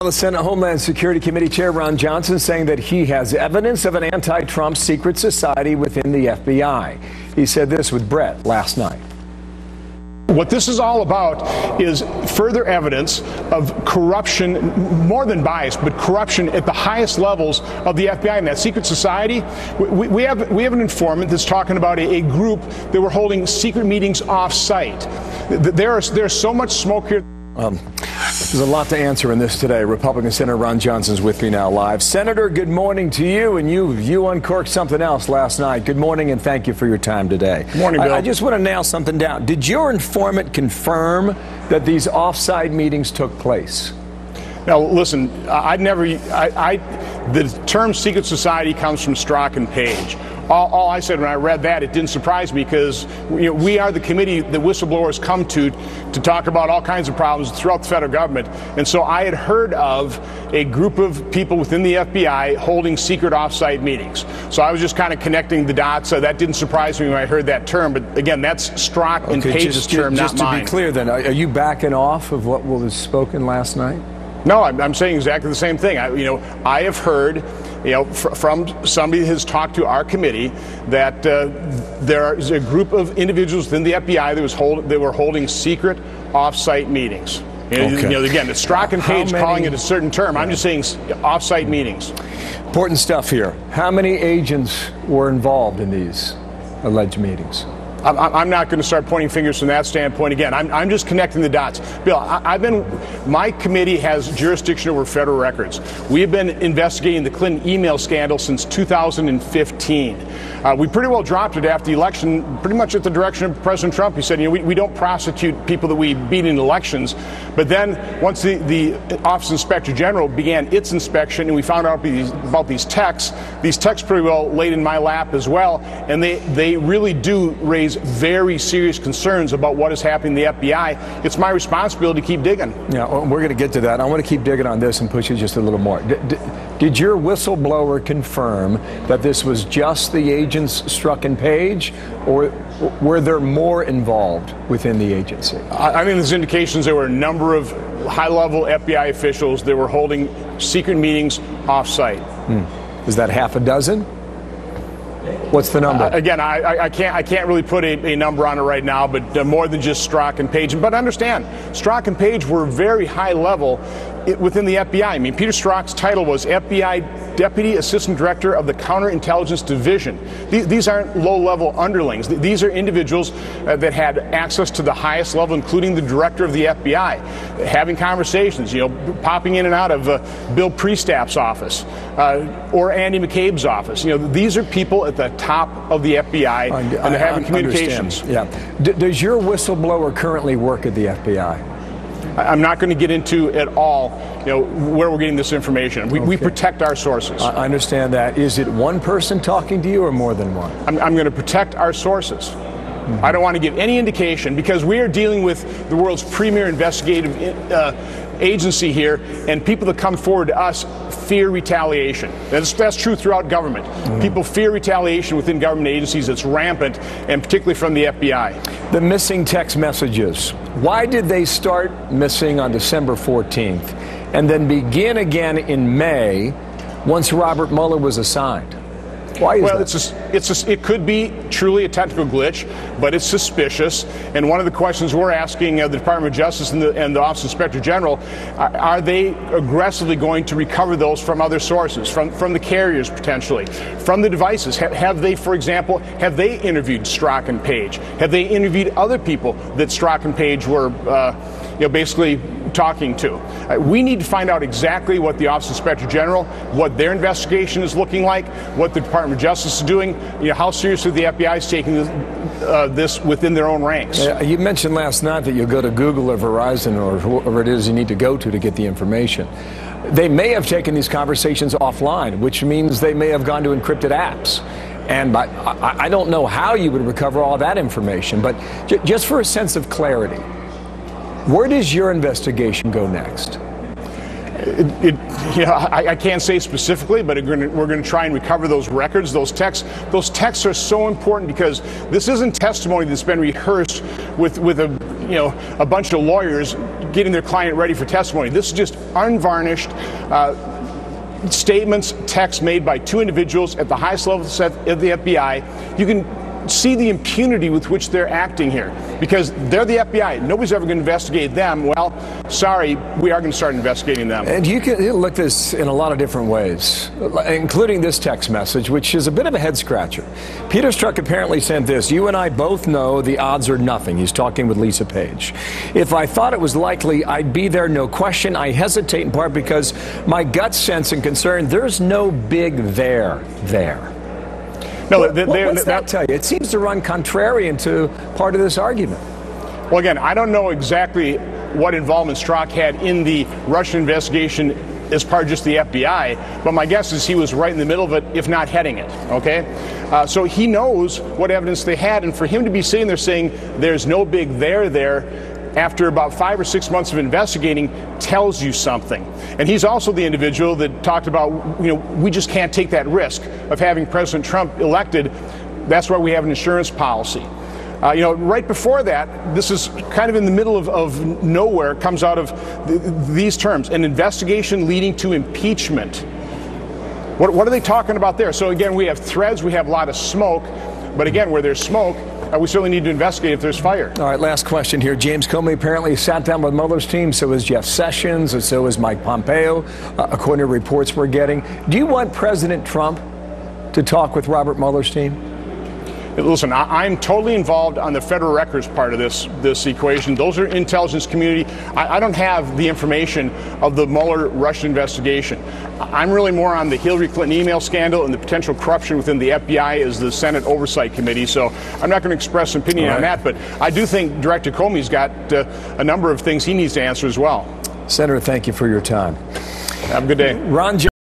The Senate Homeland Security Committee Chair Ron Johnson saying that he has evidence of an anti-Trump secret society within the FBI. He said this with Brett last night. What this is all about is further evidence of corruption, more than bias, but corruption at the highest levels of the FBI and that secret society. We have an informant that's talking about a group that were holding secret meetings off-site. There's so much smoke here. There's a lot to answer in this today. Republican Senator Ron Johnson's with me now live. Senator, good morning to you. And you uncorked something else last night. Good morning, and thank you for your time today. Good morning, Bill. I just want to nail something down. Did your informant confirm that these off-site meetings took place? Now, listen, the term secret society comes from Strzok and Page. All I said when I read that, it didn't surprise me because we are the committee that whistleblowers come to talk about all kinds of problems throughout the federal government. And so I had heard of a group of people within the FBI holding secret off-site meetings. So I was just kind of connecting the dots. That didn't surprise me when I heard that term. But again, that's Strzok and Page's term, not mine. Just to be clear then, are you backing off of what was spoken last night? No, I'm saying exactly the same thing. I have heard, from somebody who has talked to our committee that there is a group of individuals within the FBI that were holding secret off-site meetings. Again, it's Strzok and Page calling it a certain term. I'm just saying off-site meetings. Important stuff here. How many agents were involved in these alleged meetings? I'm not going to start pointing fingers from that standpoint. Again, I'm just connecting the dots. Bill, my committee has jurisdiction over federal records. We have been investigating the Clinton email scandal since 2015. We pretty well dropped it after the election, pretty much at the direction of President Trump. He said, we don't prosecute people that we beat in elections. But then once the Office of Inspector General began its inspection and we found out about these texts pretty well laid in my lap as well. And they really do raise very serious concerns about what is happening in the FBI. It's my responsibility to keep digging. Yeah, we're going to get to that. I want to keep digging on this and push it just a little more. Did your whistleblower confirm that this was just the agents Strzok and Page, or were there more involved within the agency? I think there's indications there were a number of high-level FBI officials that were holding secret meetings off-site. Is that half a dozen? What's the number? Again, I can't really put a number on it right now, but more than just Strzok and Page. But understand, Strzok and Page were very high level within the FBI. I mean, Peter Strzok's title was FBI Deputy Assistant Director of the Counterintelligence Division. These aren't low-level underlings. These are individuals that had access to the highest level, including the director of the FBI, having conversations, popping in and out of Bill Priestap's office or Andy McCabe's office. These are people at the top of the FBI, and they're having communications. Yeah. Does your whistleblower currently work at the FBI? I'm not going to get into at all, where we're getting this information. We protect our sources. I understand that. Is it one person talking to you or more than one? I'm going to protect our sources. I don't want to give any indication because we are dealing with the world's premier investigative agency here, and people that come forward to us fear retaliation. That's true throughout government. People fear retaliation within government agencies. It's rampant, and particularly from the FBI. The missing text messages. Why did they start missing on December 14th and then begin again in May once Robert Mueller was assigned? Why is that? It could be truly a technical glitch, but it's suspicious. And one of the questions we're asking the Department of Justice and the Office of Inspector General, are they aggressively going to recover those from other sources, from the carriers potentially, from the devices? Have they, for example, interviewed Strzok and Page? Have they interviewed other people that Strzok and Page were basically talking to? We need to find out exactly what the Office of Inspector General, what their investigation is looking like, what the Department of Justice is doing, how seriously the FBI is taking this within their own ranks. You mentioned last night that you'll go to Google or Verizon or whoever it is you need to go to get the information. They may have taken these conversations offline, which means they may have gone to encrypted apps. And I don't know how you would recover all that information, but just for a sense of clarity, where does your investigation go next? I can't say specifically, but we're going to try and recover those records, those texts. Those texts are so important because this isn't testimony that's been rehearsed with a bunch of lawyers getting their client ready for testimony. This is just unvarnished statements, texts made by two individuals at the highest levels of the FBI. You can see the impunity with which they're acting here, because they're the FBI. Nobody's ever going to investigate them. Well, sorry, we are going to start investigating them. And you can look at this in a lot of different ways, including this text message, which is a bit of a head scratcher. Peter Strzok apparently sent this: "You and I both know the odds are nothing." He's talking with Lisa Page. "If I thought it was likely, I'd be there, no question. I hesitate in part because my gut sense and concern, there's no big there. No, what's that tell you? It seems to run contrarian to part of this argument. Well, again, I don't know exactly what involvement Strzok had in the Russian investigation as part of just the FBI, but my guess is he was right in the middle of it, if not heading it, okay? So he knows what evidence they had, and for him to be sitting there saying there's no big there, after about 5 or 6 months of investigating, tells you something. And he's also the individual that talked about, we just can't take that risk of having President Trump elected. That's why we have an insurance policy. Right before that, this is kind of in the middle of nowhere, comes out of these terms: an investigation leading to impeachment. What are they talking about there? So again, we have threads, we have a lot of smoke, but again, where there's smoke, we certainly need to investigate if there's fire. All right, last question here. James Comey apparently sat down with Mueller's team. So is Jeff Sessions, and so is Mike Pompeo, according to reports we're getting. Do you want President Trump to talk with Robert Mueller's team? Listen, I'm totally involved on the federal records part of this equation. Those are intelligence community. I don't have the information of the Mueller Russian investigation. I'm really more on the Hillary Clinton email scandal and the potential corruption within the FBI as the Senate Oversight Committee. So I'm not going to express an opinion on that, but I do think Director Comey's got a number of things he needs to answer as well. Senator, thank you for your time. Have a good day. Ron